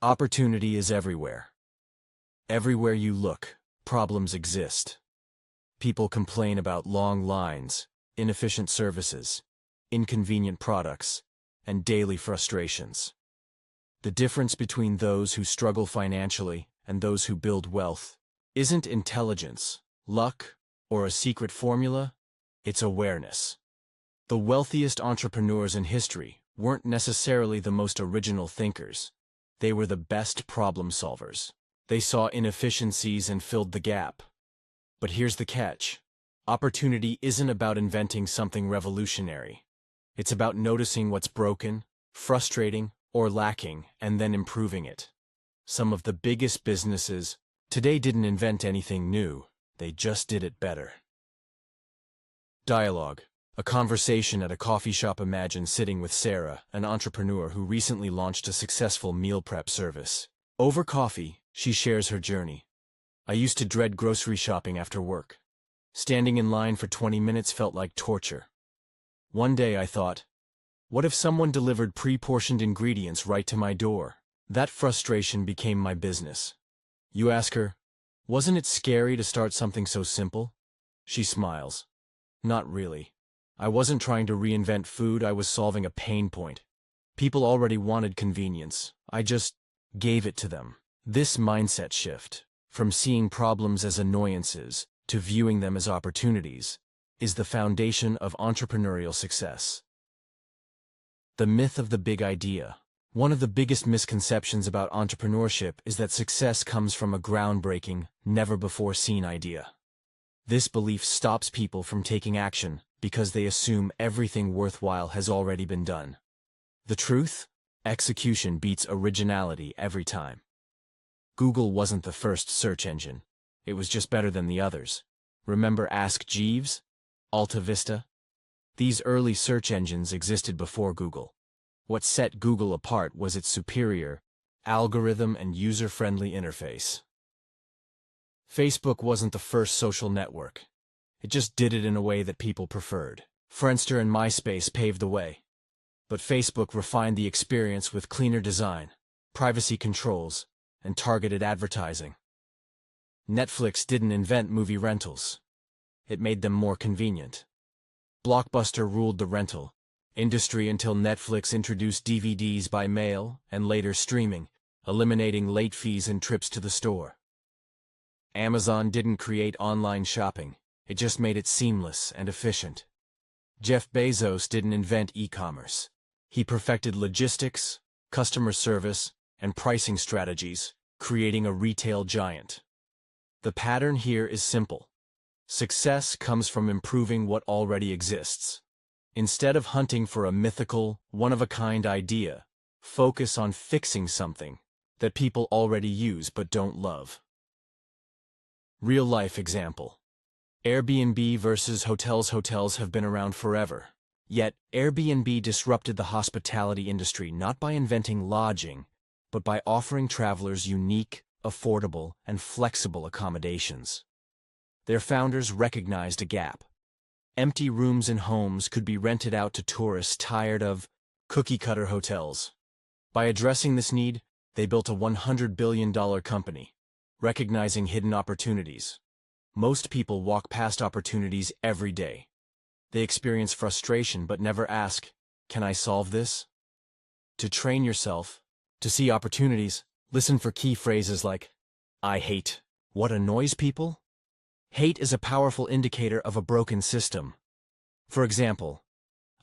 Opportunity is everywhere. Everywhere you look, problems exist. People complain about long lines, inefficient services, inconvenient products, and daily frustrations. The difference between those who struggle financially and those who build wealth isn't intelligence, luck, or a secret formula, it's awareness. The wealthiest entrepreneurs in history weren't necessarily the most original thinkers. They were the best problem solvers. They saw inefficiencies and filled the gap. But here's the catch. Opportunity isn't about inventing something revolutionary. It's about noticing what's broken, frustrating, or lacking, and then improving it. Some of the biggest businesses today didn't invent anything new, they just did it better. Dialogue. A conversation at a coffee shop. Imagine sitting with Sarah, an entrepreneur who recently launched a successful meal prep service. Over coffee, she shares her journey. I used to dread grocery shopping after work. Standing in line for 20 minutes felt like torture. One day I thought, what if someone delivered pre-portioned ingredients right to my door? That frustration became my business. You ask her, wasn't it scary to start something so simple? She smiles. Not really. I wasn't trying to reinvent food, I was solving a pain point. People already wanted convenience. I just gave it to them. This mindset shift, from seeing problems as annoyances to viewing them as opportunities, is the foundation of entrepreneurial success. The myth of the big idea. One of the biggest misconceptions about entrepreneurship is that success comes from a groundbreaking, never-before-seen idea. This belief stops people from taking action because they assume everything worthwhile has already been done. The truth? Execution beats originality every time. Google wasn't the first search engine. It was just better than the others. Remember Ask Jeeves? Alta Vista? These early search engines existed before Google. What set Google apart was its superior algorithm and user-friendly interface. Facebook wasn't the first social network. It just did it in a way that people preferred. Friendster and MySpace paved the way. But Facebook refined the experience with cleaner design, privacy controls, and targeted advertising. Netflix didn't invent movie rentals. It made them more convenient. Blockbuster ruled the rental industry until Netflix introduced DVDs by mail and later streaming, eliminating late fees and trips to the store. Amazon didn't create online shopping. It just made it seamless and efficient. Jeff Bezos didn't invent e-commerce. He perfected logistics, customer service, and pricing strategies, creating a retail giant. The pattern here is simple. Success comes from improving what already exists. Instead of hunting for a mythical, one-of-a-kind idea, focus on fixing something that people already use but don't love. Real-life example. Airbnb versus hotels. Hotels have been around forever. Yet, Airbnb disrupted the hospitality industry not by inventing lodging, but by offering travelers unique, affordable, and flexible accommodations. Their founders recognized a gap. Empty rooms in homes could be rented out to tourists tired of cookie-cutter hotels. By addressing this need, they built a $100 billion company, recognizing hidden opportunities. Most people walk past opportunities every day. They experience frustration but never ask, can I solve this? To train yourself, to see opportunities, listen for key phrases like, I hate. What annoys people? Hate is a powerful indicator of a broken system. For example,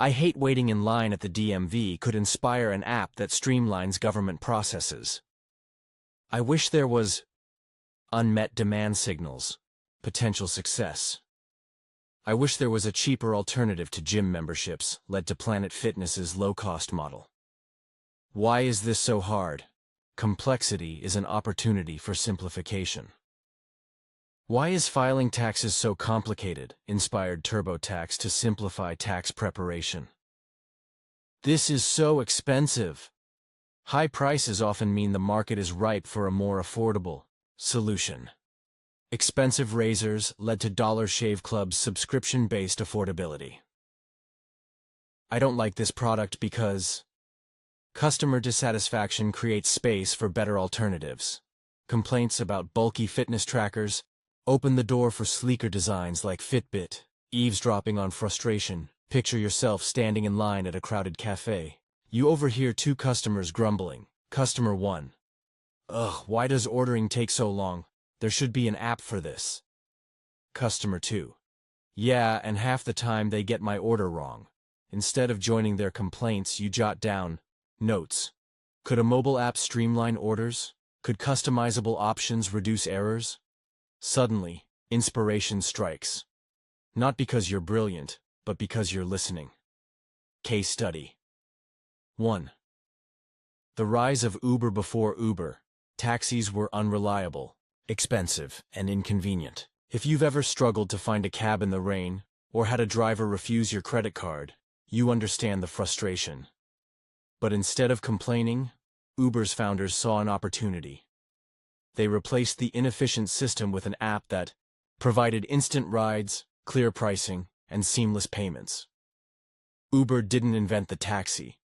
I hate waiting in line at the DMV could inspire an app that streamlines government processes. I wish there was unmet demand signals. Potential success. I wish there was a cheaper alternative to gym memberships, led to Planet Fitness's low-cost model. Why is this so hard? Complexity is an opportunity for simplification. Why is filing taxes so complicated? Inspired TurboTax to simplify tax preparation. This is so expensive. High prices often mean the market is ripe for a more affordable solution. Expensive razors led to Dollar Shave Club's subscription-based affordability. I don't like this product because Customer dissatisfaction creates space for better alternatives. Complaints about bulky fitness trackers open the door for sleeker designs like Fitbit. Eavesdropping on frustration. Picture yourself standing in line at a crowded cafe. You overhear two customers grumbling. Customer 1. Ugh, why does ordering take so long? There should be an app for this. Customer 2. Yeah, and half the time they get my order wrong. Instead of joining their complaints, you jot down notes. Could a mobile app streamline orders? Could customizable options reduce errors? Suddenly, inspiration strikes. Not because you're brilliant, but because you're listening. Case study. 1. The rise of Uber. Before Uber, taxis were unreliable, expensive, and inconvenient. If you've ever struggled to find a cab in the rain, or had a driver refuse your credit card, you understand the frustration. But instead of complaining, Uber's founders saw an opportunity. They replaced the inefficient system with an app that provided instant rides, clear pricing, and seamless payments. Uber didn't invent the taxi.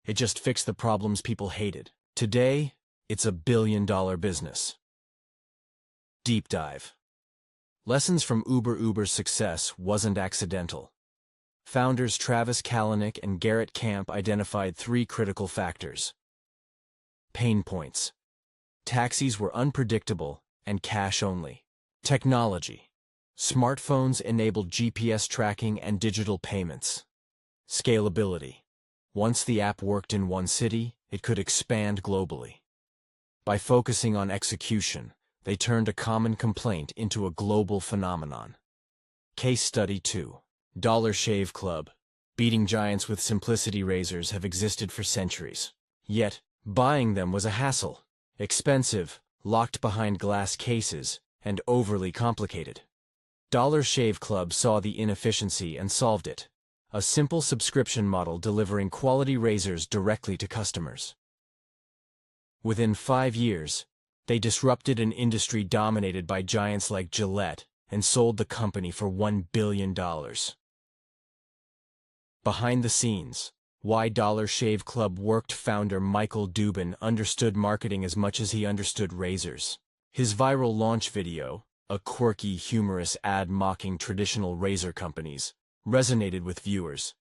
It just fixed the problems people hated. Today, it's a billion-dollar business. Deep dive. Lessons from Uber. Uber's success wasn't accidental. Founders Travis Kalanick and Garrett Camp identified 3 critical factors. Pain points. Taxis were unpredictable and cash-only. Technology. Smartphones enabled GPS tracking and digital payments. Scalability. Once the app worked in one city, it could expand globally. By focusing on execution, they turned a common complaint into a global phenomenon. Case study 2. Dollar Shave Club. Beating giants with simplicity. Razors have existed for centuries. Yet, buying them was a hassle. Expensive, locked behind glass cases, and overly complicated. Dollar Shave Club saw the inefficiency and solved it. A simple subscription model delivering quality razors directly to customers. Within 5 years, they disrupted an industry dominated by giants like Gillette and sold the company for $1 billion. Behind the scenes, why Dollar Shave Club worked. Founder Michael Dubin understood marketing as much as he understood razors. His viral launch video, a quirky, humorous ad mocking traditional razor companies, resonated with viewers.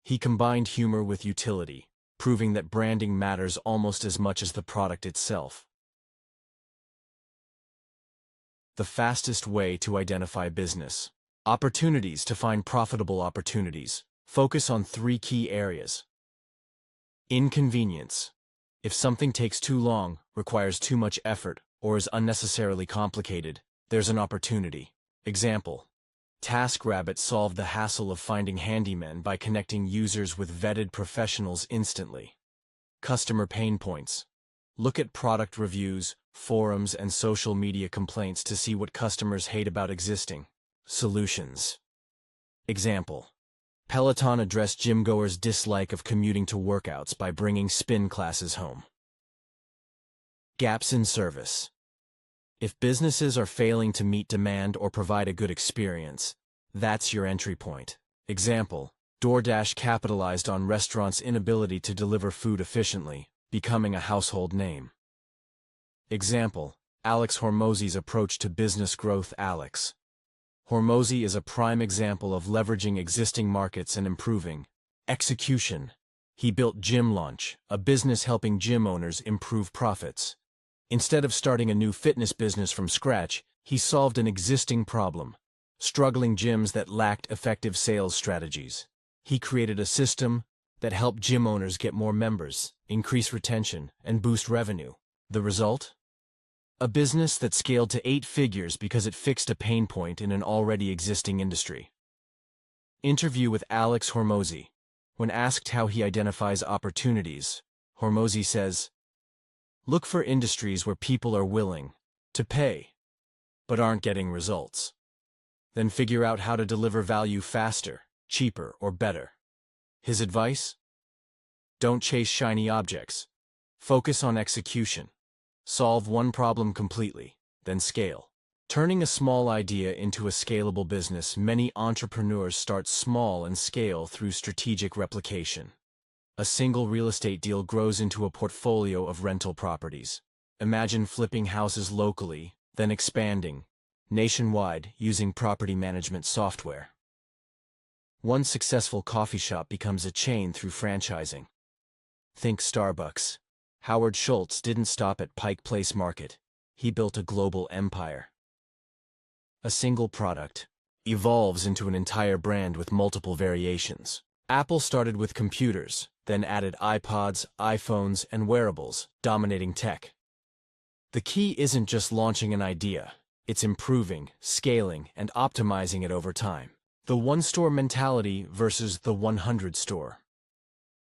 He combined humor with utility, proving that branding matters almost as much as the product itself. The fastest way to identify business opportunities. To find profitable opportunities, focus on 3 key areas. Inconvenience. If something takes too long, requires too much effort, or is unnecessarily complicated, there's an opportunity. Example. TaskRabbit solved the hassle of finding handymen by connecting users with vetted professionals instantly. Customer pain points. Look at product reviews, forums, and social media complaints to see what customers hate about existing solutions. Example. Peloton addressed gym-goers' dislike of commuting to workouts by bringing spin classes home. Gaps in service. If businesses are failing to meet demand or provide a good experience, that's your entry point. Example. DoorDash capitalized on restaurants' inability to deliver food efficiently, becoming a household name. Example. Alex Hormozi's approach to business growth. Alex Hormozi is a prime example of leveraging existing markets and improving execution. He built Gym Launch, a business helping gym owners improve profits. Instead of starting a new fitness business from scratch, he solved an existing problem: struggling gyms that lacked effective sales strategies. He created a system that helped gym owners get more members, increase retention, and boost revenue. The result? A business that scaled to 8 figures because it fixed a pain point in an already existing industry. Interview with Alex Hormozi. When asked how he identifies opportunities, Hormozi says, "Look for industries where people are willing to pay, but aren't getting results. Then figure out how to deliver value faster, cheaper, or better." His advice? Don't chase shiny objects. Focus on execution. Solve one problem completely, then scale. Turning a small idea into a scalable business. Many entrepreneurs start small and scale through strategic replication. A single real estate deal grows into a portfolio of rental properties. Imagine flipping houses locally, then expanding nationwide using property management software. One successful coffee shop becomes a chain through franchising. Think Starbucks. Howard Schultz didn't stop at Pike Place Market. He built a global empire. A single product evolves into an entire brand with multiple variations. Apple started with computers, then added iPods, iPhones, and wearables, dominating tech. The key isn't just launching an idea, it's improving, scaling, and optimizing it over time. The one-store mentality versus the 100-store.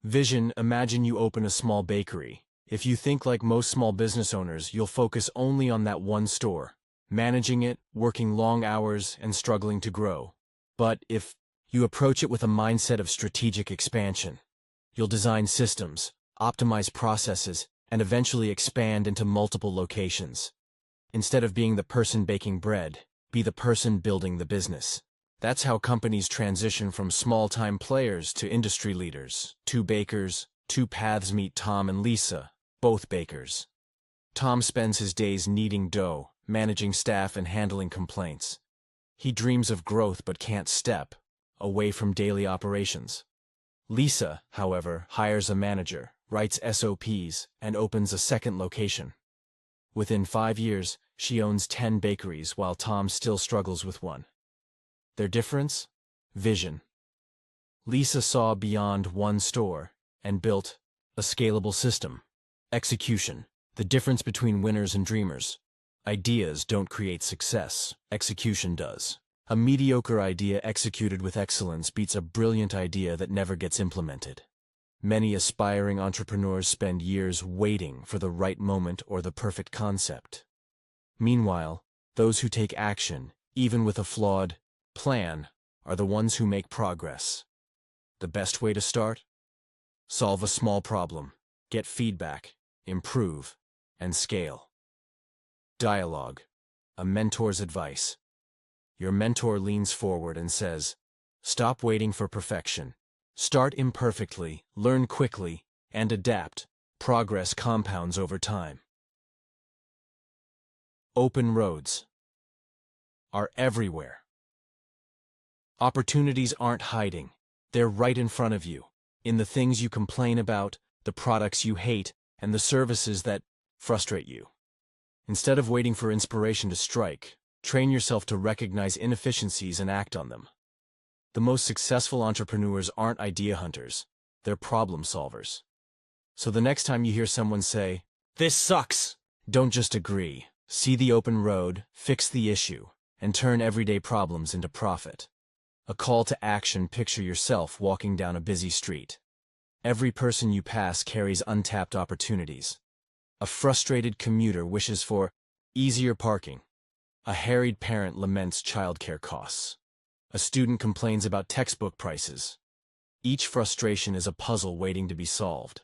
Vision: imagine you open a small bakery. If you think like most small business owners, you'll focus only on that one store, managing it, working long hours, and struggling to grow. But if you approach it with a mindset of strategic expansion, you'll design systems, optimize processes, and eventually expand into multiple locations. Instead of being the person baking bread, be the person building the business. That's how companies transition from small-time players to industry leaders. Two bakers, two paths meet: Tom and Lisa, both bakers. Tom spends his days kneading dough, managing staff, and handling complaints. He dreams of growth but can't step away from daily operations. Lisa, however, hires a manager, writes SOPs, and opens a second location. Within 5 years, she owns 10 bakeries while Tom still struggles with one. Their difference? Vision. Lisa saw beyond one store and built a scalable system. Execution. The difference between winners and dreamers. Ideas don't create success, execution does. A mediocre idea executed with excellence beats a brilliant idea that never gets implemented. Many aspiring entrepreneurs spend years waiting for the right moment or the perfect concept. Meanwhile, those who take action, even with a flawed plan, are the ones who make progress. The best way to start? Solve a small problem, get feedback, improve, and scale. Dialogue. A mentor's advice. Your mentor leans forward and says, "Stop waiting for perfection. Start imperfectly, learn quickly, and adapt. Progress compounds over time." Open roads are everywhere. Opportunities aren't hiding. They're right in front of you, in the things you complain about, the products you hate, and the services that frustrate you. Instead of waiting for inspiration to strike, train yourself to recognize inefficiencies and act on them. The most successful entrepreneurs aren't idea hunters, they're problem solvers. So the next time you hear someone say, "This sucks," don't just agree. See the open road, fix the issue, and turn everyday problems into profit. A call to action: picture yourself walking down a busy street. Every person you pass carries untapped opportunities. A frustrated commuter wishes for easier parking. A harried parent laments childcare costs. A student complains about textbook prices. Each frustration is a puzzle waiting to be solved.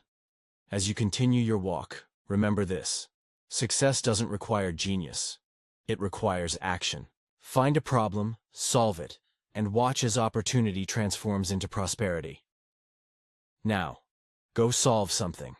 As you continue your walk, remember this: success doesn't require genius. It requires action. Find a problem, solve it, and watch as opportunity transforms into prosperity. Now, go solve something.